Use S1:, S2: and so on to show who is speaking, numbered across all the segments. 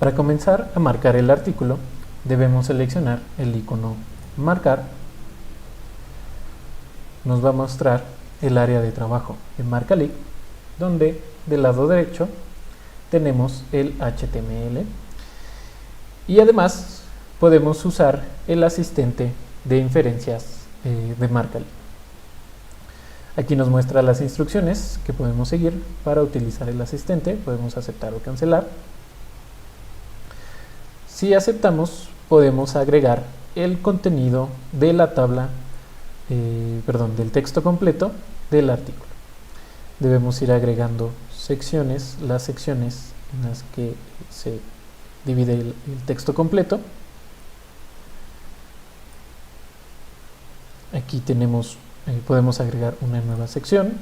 S1: Para comenzar a marcar el artículo, debemos seleccionar el icono Marcar. Nos va a mostrar el área de trabajo en Marcalic, donde del lado derecho tenemos el HTML y además podemos usar el asistente de inferencias de Marcalic. Aquí nos muestra las instrucciones que podemos seguir para utilizar el asistente. Podemos aceptar o cancelar. Si aceptamos, podemos agregar el contenido de la tabla, del texto completo del artículo. Debemos ir agregando secciones, las secciones en las que se divide el texto completo. Aquí tenemos, podemos agregar una nueva sección.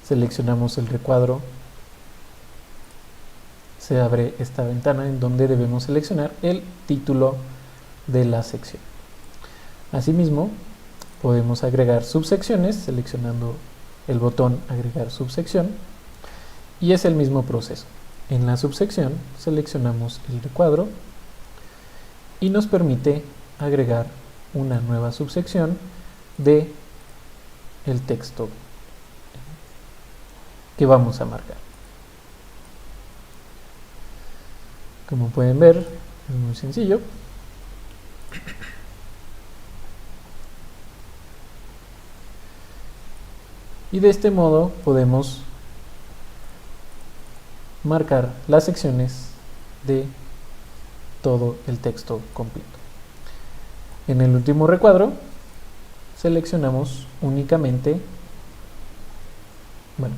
S1: Seleccionamos el recuadro. Se abre esta ventana en donde debemos seleccionar el título de la sección. Asimismo, podemos agregar subsecciones seleccionando el botón agregar subsección, y es el mismo proceso. En la subsección seleccionamos el recuadro y nos permite agregar una nueva subsección de el texto que vamos a marcar. Como pueden ver, es muy sencillo. Y de este modo podemos marcar las secciones de todo el texto completo. En el último recuadro seleccionamos únicamente,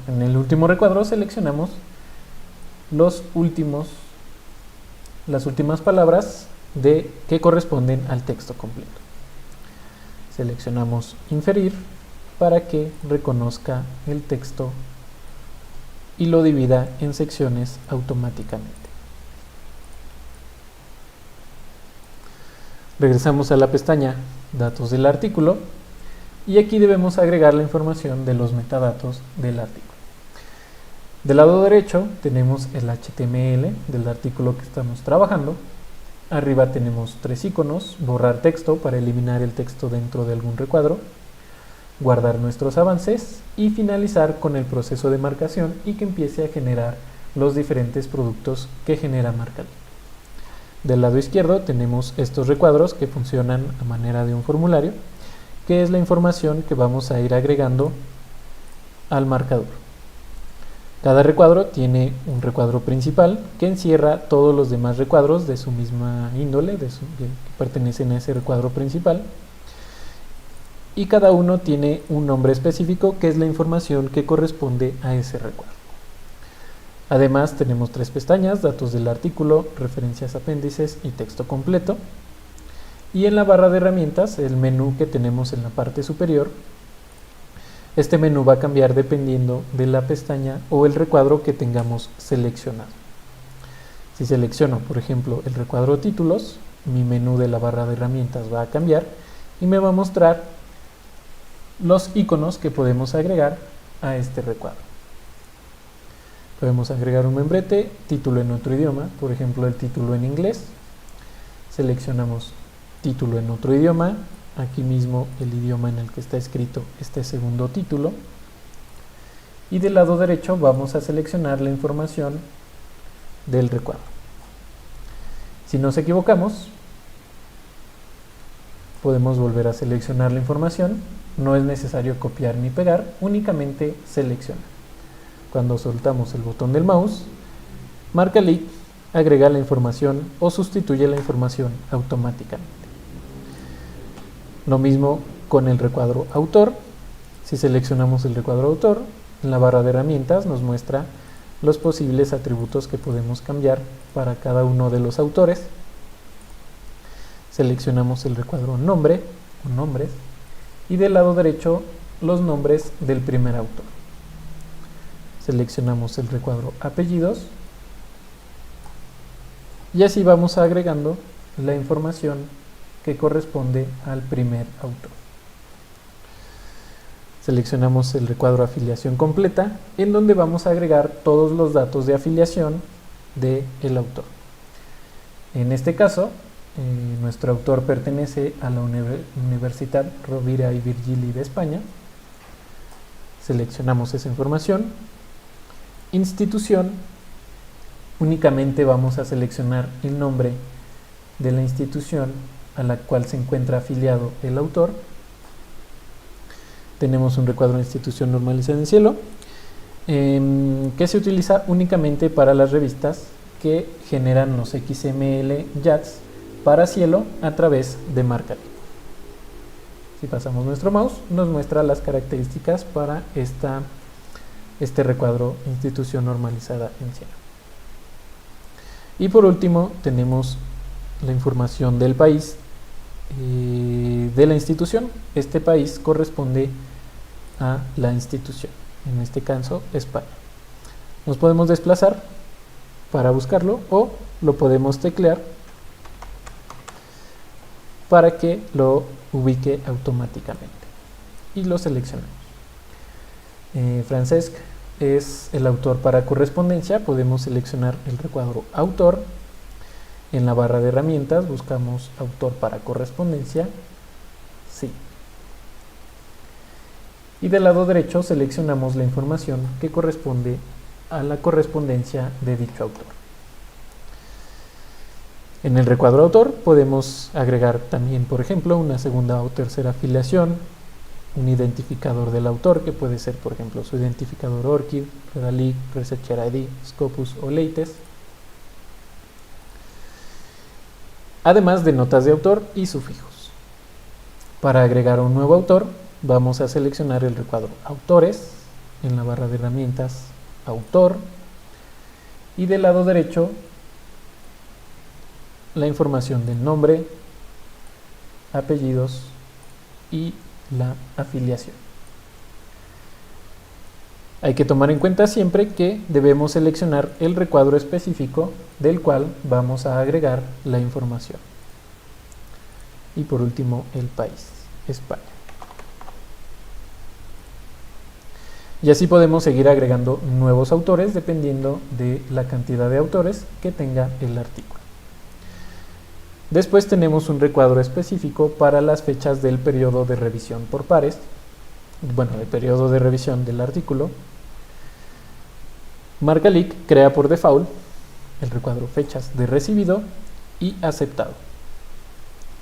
S1: en el último recuadro seleccionamos las últimas palabras que corresponden al texto completo. Seleccionamos inferir para que reconozca el texto y lo divida en secciones automáticamente. Regresamos a la pestaña Datos del artículo y aquí debemos agregar la información de los metadatos del artículo. Del lado derecho tenemos el HTML del artículo que estamos trabajando. Arriba tenemos tres iconos: borrar texto para eliminar el texto dentro de algún recuadro, guardar nuestros avances y finalizar con el proceso de marcación y que empiece a generar los diferentes productos que genera Marcalic. Del lado izquierdo tenemos estos recuadros que funcionan a manera de un formulario, que es la información que vamos a ir agregando al marcador. Cada recuadro tiene un recuadro principal que encierra todos los demás recuadros de su misma índole, que pertenecen a ese recuadro principal, y cada uno tiene un nombre específico que es la información que corresponde a ese recuadro. Además tenemos tres pestañas: datos del artículo, referencias, apéndices y texto completo. Y en la barra de herramientas, el menú que tenemos en la parte superior, este menú va a cambiar dependiendo de la pestaña o el recuadro que tengamos seleccionado. Si selecciono, por ejemplo, el recuadro títulos, mi menú de la barra de herramientas va a cambiar y me va a mostrar los iconos que podemos agregar a este recuadro. Podemos agregar un membrete, título en otro idioma, por ejemplo el título en inglés. Seleccionamos título en otro idioma, aquí mismo el idioma en el que está escrito este segundo título, y del lado derecho vamos a seleccionar la información del recuadro. Si nos equivocamos, podemos volver a seleccionar la información. No es necesario copiar ni pegar, únicamente seleccionar. Cuando soltamos el botón del mouse, Marcalic agrega la información o sustituye la información automáticamente. Lo mismo con el recuadro autor. Si seleccionamos el recuadro autor, en la barra de herramientas nos muestra los posibles atributos que podemos cambiar para cada uno de los autores. Seleccionamos el recuadro nombre o nombres y del lado derecho los nombres del primer autor. Seleccionamos el recuadro apellidos y así vamos agregando la información que corresponde al primer autor. Seleccionamos el recuadro afiliación completa, en donde vamos a agregar todos los datos de afiliación del autor. En este caso, nuestro autor pertenece a la Universitat Rovira i Virgili de España. Seleccionamos esa información. Institución, únicamente vamos a seleccionar el nombre de la institución a la cual se encuentra afiliado el autor. Tenemos un recuadro de institución normalizada en cielo, que se utiliza únicamente para las revistas que generan los XML JATS para cielo a través de Markali. Si pasamos nuestro mouse, nos muestra las características para este recuadro institución normalizada en cielo. Y por último tenemos la información del país de la institución. Este país corresponde a la institución, en este caso España. Nos podemos desplazar para buscarlo o lo podemos teclear para que lo ubique automáticamente y lo seleccionamos. Francesc es el autor para correspondencia. Podemos seleccionar el recuadro autor. En la barra de herramientas buscamos autor para correspondencia, sí. Y del lado derecho seleccionamos la información que corresponde a la correspondencia de dicho autor. En el recuadro autor podemos agregar también, por ejemplo, una segunda o tercera afiliación, un identificador del autor, que puede ser, por ejemplo, su identificador ORCID, Redalyc, Researcher ID, Scopus o Leites, además de notas de autor y sufijos. Para agregar un nuevo autor, vamos a seleccionar el recuadro Autores, en la barra de herramientas Autor, y del lado derecho la información del nombre, apellidos y la afiliación. Hay que tomar en cuenta siempre que debemos seleccionar el recuadro específico del cual vamos a agregar la información. Y por último, el país, España. Y así podemos seguir agregando nuevos autores dependiendo de la cantidad de autores que tenga el artículo. Después tenemos un recuadro específico para las fechas del periodo de revisión por pares, el periodo de revisión del artículo. Markali crea por default el recuadro fechas de recibido y aceptado.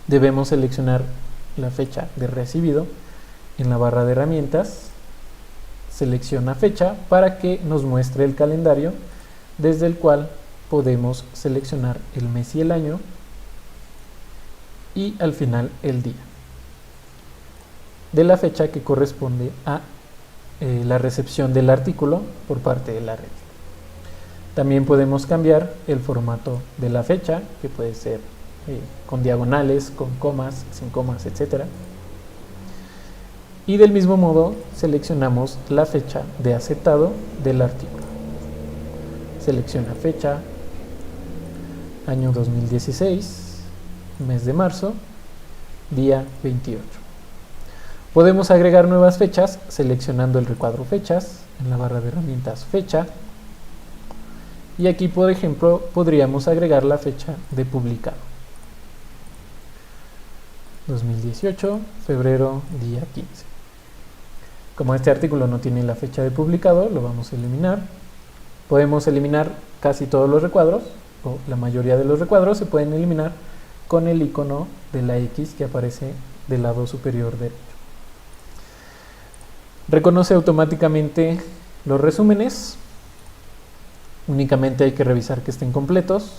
S1: Debemos seleccionar la fecha de recibido en la barra de herramientas, selecciona fecha para que nos muestre el calendario desde el cual podemos seleccionar el mes y el año y al final el día de la fecha que corresponde a la recepción del artículo por parte de la revista. También podemos cambiar el formato de la fecha, que puede ser con diagonales, con comas, sin comas, etc. Y del mismo modo seleccionamos la fecha de aceptado del artículo. Selecciona fecha, año 2016, mes de marzo, día 28. Podemos agregar nuevas fechas seleccionando el recuadro fechas en la barra de herramientas fecha, y aquí, por ejemplo, podríamos agregar la fecha de publicado. 2018, febrero, día 15. Como este artículo no tiene la fecha de publicado, lo vamos a eliminar. Podemos eliminar casi todos los recuadros, o la mayoría de los recuadros se pueden eliminar con el icono de la X que aparece del lado superior derecho. Reconoce automáticamente los resúmenes. Únicamente hay que revisar que estén completos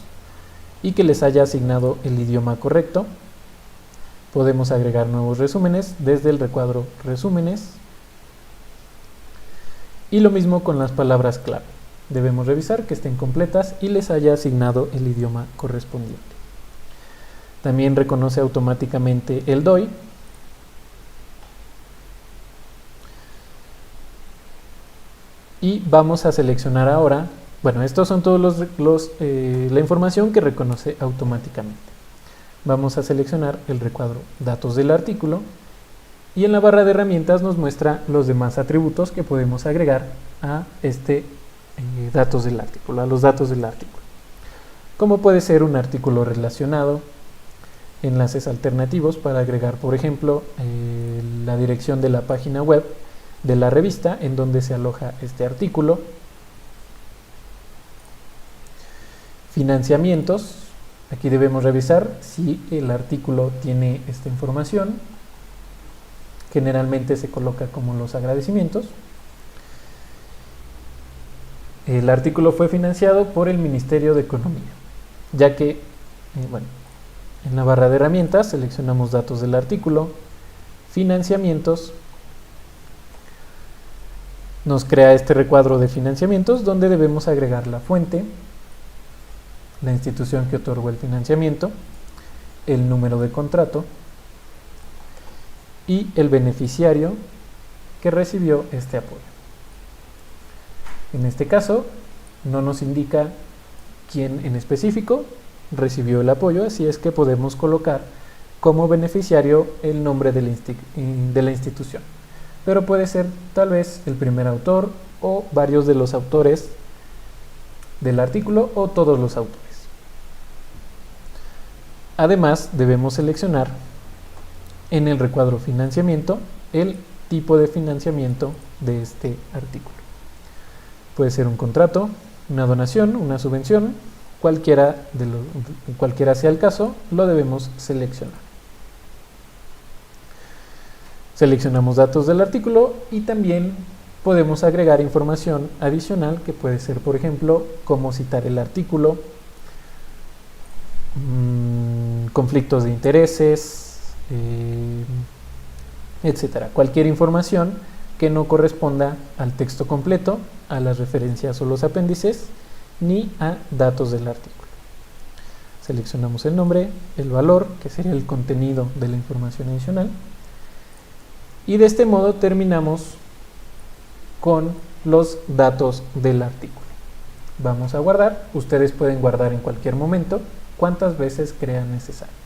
S1: y que les haya asignado el idioma correcto. Podemos agregar nuevos resúmenes desde el recuadro resúmenes. Y lo mismo con las palabras clave. Debemos revisar que estén completas y les haya asignado el idioma correspondiente. También reconoce automáticamente el DOI. Y vamos a seleccionar ahora, estos son todos la información que reconoce automáticamente. Vamos a seleccionar el recuadro datos del artículo y en la barra de herramientas nos muestra los demás atributos que podemos agregar a datos del artículo, a los datos del artículo. como puede ser un artículo relacionado, enlaces alternativos para agregar, por ejemplo, la dirección de la página web de la revista en donde se aloja este artículo, financiamientos. Aquí debemos revisar si el artículo tiene esta información. Generalmente se coloca como los agradecimientos. El artículo fue financiado por el Ministerio de Economía, ya que, en la barra de herramientas seleccionamos datos del artículo, financiamientos, nos crea este recuadro de financiamientos donde debemos agregar la fuente, la institución que otorgó el financiamiento, el número de contrato y el beneficiario que recibió este apoyo. En este caso, no nos indica quién en específico recibió el apoyo, así es que podemos colocar como beneficiario el nombre de la institución. Pero puede ser tal vez el primer autor o varios de los autores del artículo o todos los autores. Además, debemos seleccionar en el recuadro financiamiento el tipo de financiamiento de este artículo. Puede ser un contrato, una donación, una subvención, cualquiera sea el caso, lo debemos seleccionar. Seleccionamos datos del artículo y también podemos agregar información adicional que puede ser, por ejemplo, cómo citar el artículo, conflictos de intereses, etcétera. Cualquier información que no corresponda al texto completo, a las referencias o los apéndices, ni a datos del artículo. Seleccionamos el nombre, el valor, que sería el contenido de la información adicional, y de este modo terminamos con los datos del artículo. Vamos a guardar. Ustedes pueden guardar en cualquier momento, cuantas veces crean necesario.